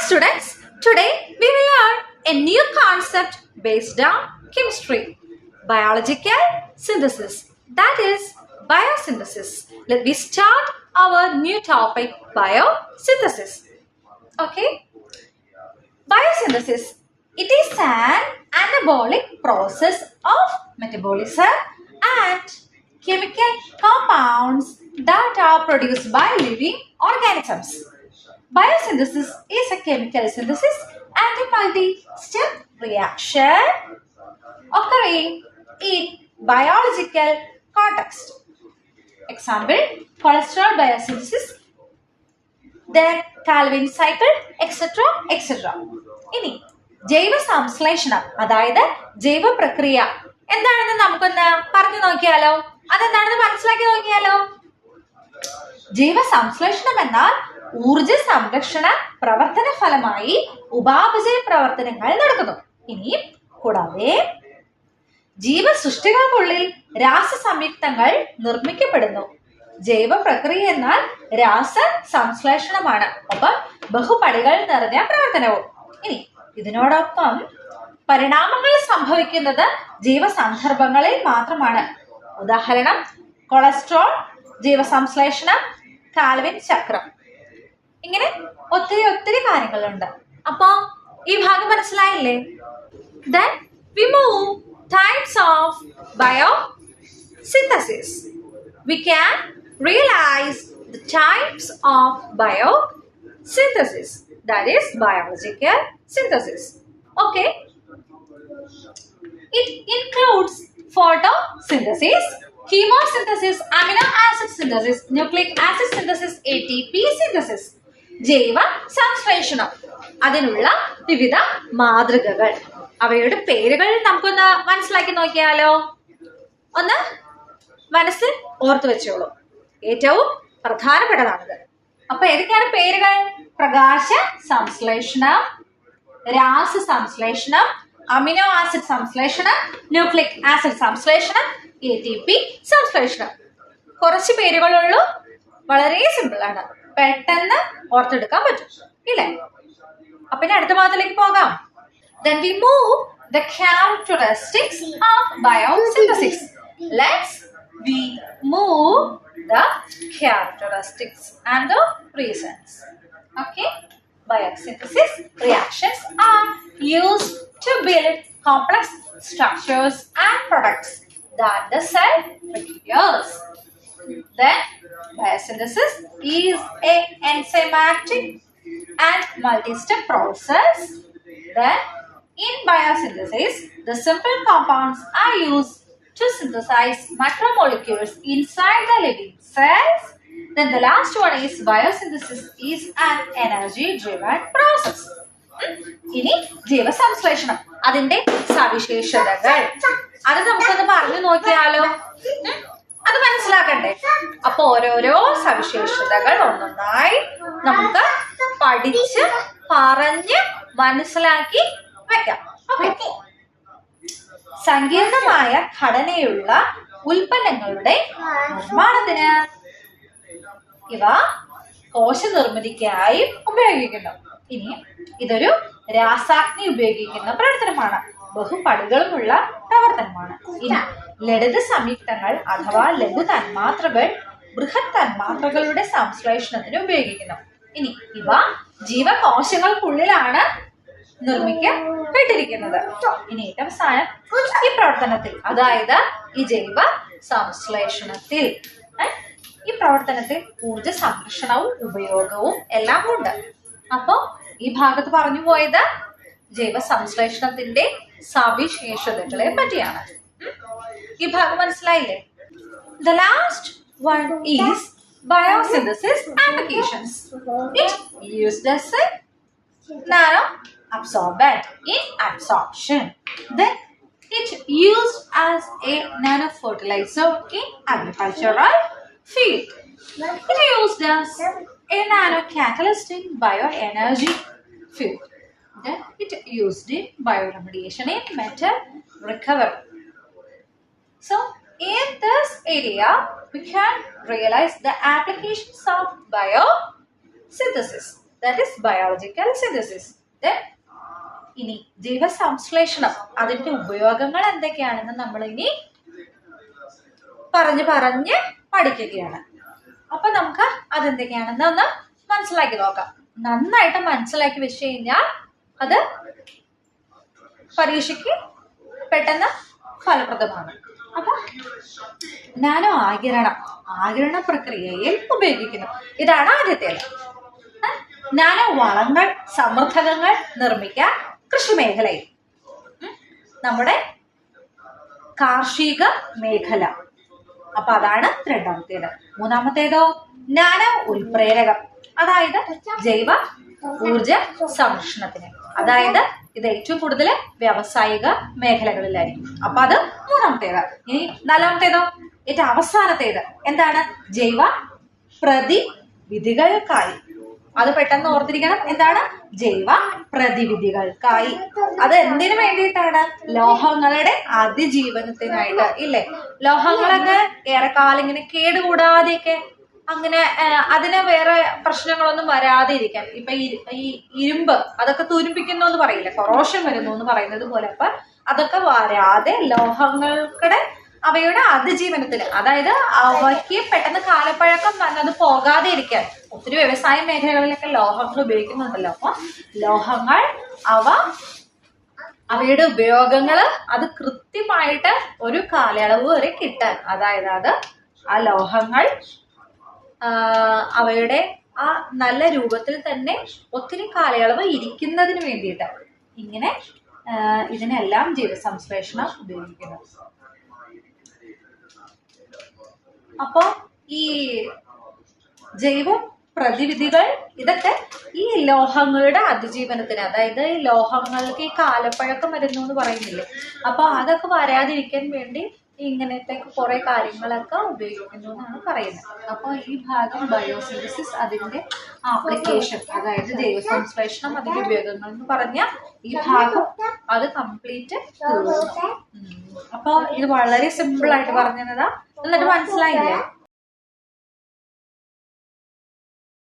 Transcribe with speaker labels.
Speaker 1: students, today we will learn a new concept based on chemistry, biological synthesis, that is biosynthesis. Let me start our new topic, biosynthesis. Okay, biosynthesis, it is an anabolic process of metabolism and chemical compounds that are produced by living organisms. Biosynthesis is a chemical synthesis and a multi-step reaction occurring in biological context. Example, cholesterol biosynthesis, then Calvin cycle, etc. etc. ഇനി ജൈവ സംശ്ലേഷണം അതായത് ജൈവ പ്രക്രിയ എന്താണെന്ന് നമുക്കൊന്ന് പറഞ്ഞു നോക്കിയാലോ? അതെന്താണെന്ന് മനസ്സിലാക്കി നോക്കിയാലോ? ജൈവ സംശ്ലേഷണം എന്നാൽ ഊർജ സംരക്ഷണ പ്രവർത്തന ഫലമായി ഉപാപചയ പ്രവർത്തനങ്ങൾ നടക്കുന്നു. ഇനി കൂടാതെ ജീവസൃഷ്ടികൾക്കുള്ളിൽ രാസസംയുക്തങ്ങൾ നിർമ്മിക്കപ്പെടുന്നു. ജൈവ പ്രക്രിയ എന്നാൽ രാസ സംശ്ലേഷണമാണ്, ഒപ്പം ബഹുപടികൾ നിറഞ്ഞ പ്രവർത്തനവും. ഇനി ഇതിനോടൊപ്പം പരിണാമങ്ങൾ സംഭവിക്കുന്നത് ജീവസന്ദർഭങ്ങളിൽ മാത്രമാണ്. ഉദാഹരണം കൊളസ്ട്രോൾ, ജീവസംശ്ലേഷണം, കാൽവിൻ ചക്രം, ഇങ്ങനെ ഒത്തിരി കാര്യങ്ങളുണ്ട്. അപ്പോ ഈ ഭാഗം മനസ്സിലായില്ലേ? Then we move types of biosynthesis. We can realize the types of biosynthesis, that is biological synthesis. Okay, it includes photosynthesis, chemosynthesis, amino acid synthesis, nucleic acid synthesis, ATP synthesis. ജൈവ സംശ്ലേഷണം, അതിനുള്ള വിവിധ മാതൃകകൾ, അവയുടെ പേരുകൾ നമുക്കൊന്ന് മനസ്സിലാക്കി നോക്കിയാലോ? ഒന്ന് മനസ്സിൽ ഓർത്തു വെച്ചോളൂ, ഏറ്റവും പ്രധാനപ്പെട്ടതാണിത്. അപ്പൊ ഏതൊക്കെയാണ് പേരുകൾ? പ്രകാശ സംശ്ലേഷണം, രാസ സംശ്ലേഷണം, അമിനോ ആസിഡ് സംശ്ലേഷണം, ന്യൂക്ലിക് ആസിഡ് സംശ്ലേഷണം, ATP സംശ്ലേഷണം. കുറച്ച് പേരുകളുള്ളൂ, വളരെ സിമ്പിൾ ആണ്, പെട്ടെന്ന് ഓർത്തെടുക്കാൻ പറ്റും, ഇല്ലേ? അപ്പൊ ഇനി അടുത്ത ഭാഗത്തിലേക്ക് പോകാം. Then we move the characteristics of biosynthesis. Let's we move the characteristics and the reasons. Okay, biosynthesis reactions are used to build complex structures and products that the cell requires. Then biosynthesis is a enzymatic and multi-step process. Then in biosynthesis, the simple compounds are used to synthesize macromolecules inside the living cells. Then the last one is biosynthesis is an energy-driven process. ഇനി ജീവസംശ്ലേഷണം, അതിന്റെ സവിശേഷതകൾ അത് നമുക്കൊന്ന് പറഞ്ഞു നോക്കിയാലോ? അത് മനസ്സിലാക്കണ്ടേ? അപ്പൊ ഓരോരോ സവിശേഷതകൾ ഒന്നൊന്നായി നമുക്ക് പഠിച്ച് പറഞ്ഞ് മനസ്സിലാക്കി വെക്കാം. ഓക്കെ, സങ്കീർണമായ ഘടനയുള്ള ഉൽപ്പന്നങ്ങളുടെ നിർമ്മാണത്തിന് ഇവ കോശ നിർമ്മിതിക്കായി ഉപയോഗിക്കുന്നു. ഇനി ഇതൊരു രാസാഗ്നി ഉപയോഗിക്കുന്ന പ്രവർത്തനമാണ്, ബഹുപടികളുമുള്ള പ്രവർത്തനമാണ്. ഇനി ലളിത സംയുക്തങ്ങൾ അഥവാ ലഘു തന്മാത്രകൾ ബൃഹത് തന്മാത്രകളുടെ സംശ്ലേഷണത്തിന് ഉപയോഗിക്കുന്നു. ഇനി ഇവ ജീവകോശങ്ങൾക്കുള്ളിലാണ് നിർമ്മിക്കപ്പെട്ടിരിക്കുന്നത്. ഇനി ഏറ്റവും അവസാനം ഈ പ്രവർത്തനത്തിൽ, അതായത് ഈ ജൈവ സംശ്ലേഷണത്തിൽ, ഈ പ്രവർത്തനത്തിൽ ഊർജ സംരക്ഷണവും ഉപയോഗവും എല്ലാം ഉണ്ട്. അപ്പോ ഈ ഭാഗത്ത് പറഞ്ഞു പോയത് ജൈവ സംശ്ലേഷണത്തിന്റെ സവിശേഷതകളെ പറ്റിയാണ്. ഈ ഭാഗം മനസ്സിലായില്ലേ? The last one is biosynthesis applications. It used as a nano absorbent in absorption. Then it used as a nano fertilizer in agricultural field. It used as a nano catalyst in bioenergy field. Then it used in bioremediation in metal recovery. So in this area we can realize the applications of biosynthesis. That is biological synthesis. ഇനി ജീവസംശ്ലേഷണം, അതിന്റെ ഉപയോഗങ്ങൾ എന്തൊക്കെയാണെന്ന് നമ്മൾ ഇനി പറഞ്ഞ് പഠിക്കുകയാണ്. അപ്പൊ നമുക്ക് അതെന്തൊക്കെയാണെന്ന് ഒന്ന് മനസ്സിലാക്കി നോക്കാം. നന്നായിട്ട് മനസ്സിലാക്കി വെച്ച് കഴിഞ്ഞാൽ അത് പരീക്ഷയ്ക്ക് പെട്ടെന്ന് ഫലപ്രദമാണ്. അപ്പൊ നാനോ ആഗിരണ പ്രക്രിയയിൽ ഉപയോഗിക്കുന്നു. ഇതാണ് ആദ്യത്തേത്. നാനോ വളങ്ങൾ, സമൃദ്ധകങ്ങൾ നിർമ്മിക്കാൻ കൃഷിമേഖലയിൽ, നമ്മുടെ കാർഷിക മേഖല. അപ്പൊ അതാണ് രണ്ടാമത്തേത്. മൂന്നാമത്തേതോ നാനോ ഉൽപ്രേരകം, അതായത് ജൈവ ഊർജ സംരക്ഷണത്തിന്. അതായത് ഇത് ഏറ്റവും കൂടുതൽ വ്യാവസായിക മേഖലകളിലായിരിക്കും. അപ്പൊ അത് മൂന്നാമത്തേത്. ഇനി നാലാമത്തേതോ ഏറ്റവും അവസാനത്തേത് എന്താണ്? ജൈവ പ്രതിവിധികൾക്കായി. അത് പെട്ടെന്ന് ഓർത്തിരിക്കണം. എന്താണ്? ജൈവ പ്രതിവിധികൾക്കായി. അത് എന്തിനു വേണ്ടിയിട്ടാണ്? ലോഹങ്ങളുടെ അതിജീവനത്തിനായിട്ട്. ഇല്ലേ, ലോഹങ്ങളൊക്കെ ഏറെക്കാലം ഇങ്ങനെ കേടുകൂടാതെയൊക്കെ അങ്ങനെ അതിന് വേറെ പ്രശ്നങ്ങളൊന്നും വരാതെ ഇരിക്കാൻ. ഇപ്പൊ ഈ ഇരുമ്പ് അതൊക്കെ തുരുമ്പിക്കുന്നു എന്ന് പറയില്ല, കൊറോഷൻ വരുന്നു എന്ന് പറയുന്നത് പോലെ. അപ്പൊ അതൊക്കെ വരാതെ ലോഹങ്ങളുടെ അവയുടെ അതിജീവനത്തിന്, അതായത് അവയ്ക്ക് പെട്ടെന്ന് കാലപ്പഴക്കം വന്നത് പോകാതെ ഇരിക്കാൻ. ഒത്തിരി വ്യവസായ മേഖലകളിലൊക്കെ ലോഹങ്ങൾ ഉപയോഗിക്കുന്നുണ്ടല്ലോ. അപ്പൊ ലോഹങ്ങൾ അവയുടെ ഉപയോഗങ്ങൾ അത് കൃത്യമായിട്ട് ഒരു കാലയളവ് വരെ കിട്ടാൻ, അതായത് അത് ആ ലോഹങ്ങൾ അവയുടെ ആ നല്ല രൂപത്തിൽ തന്നെ ഒത്തിരി കാലയളവ് ഇരിക്കുന്നതിന് വേണ്ടിയിട്ട് ഇങ്ങനെ ഇതിനെല്ലാം ജീവസംശ്ലേഷണം ഉപയോഗിക്കുന്നു. അപ്പോ ഈ ജൈവ പ്രതിവിധികൾ ഇതൊക്കെ ഈ ലോഹങ്ങളുടെ അതിജീവനത്തിന്, അതായത് ഈ ലോഹങ്ങൾക്ക് ഈ കാലപ്പഴക്കം വരുന്നു എന്ന് പറയുന്നില്ലേ, അപ്പൊ അതൊക്കെ വരാതിരിക്കാൻ വേണ്ടി ഇങ്ങനത്തെ കുറെ കാര്യങ്ങളൊക്കെ ഉപയോഗിക്കുന്നു എന്നാണ് പറയുന്നത്. അപ്പൊ ഈ ഭാഗം ബയോസിന്തസിസ്, അതിന്റെ ആപ്ലിക്കേഷൻ, അതായത് ജൈവസംശ്ലേഷണം, അതിന്റെ ഉപയോഗങ്ങൾ എന്ന് പറഞ്ഞ ഈ ഭാഗം അത് കംപ്ലീറ്റ് തീർന്നു. അപ്പൊ ഇത് വളരെ സിമ്പിൾ ആയിട്ട് പറഞ്ഞതാ. എന്നിട്ട് മനസ്സിലായില്ലേ?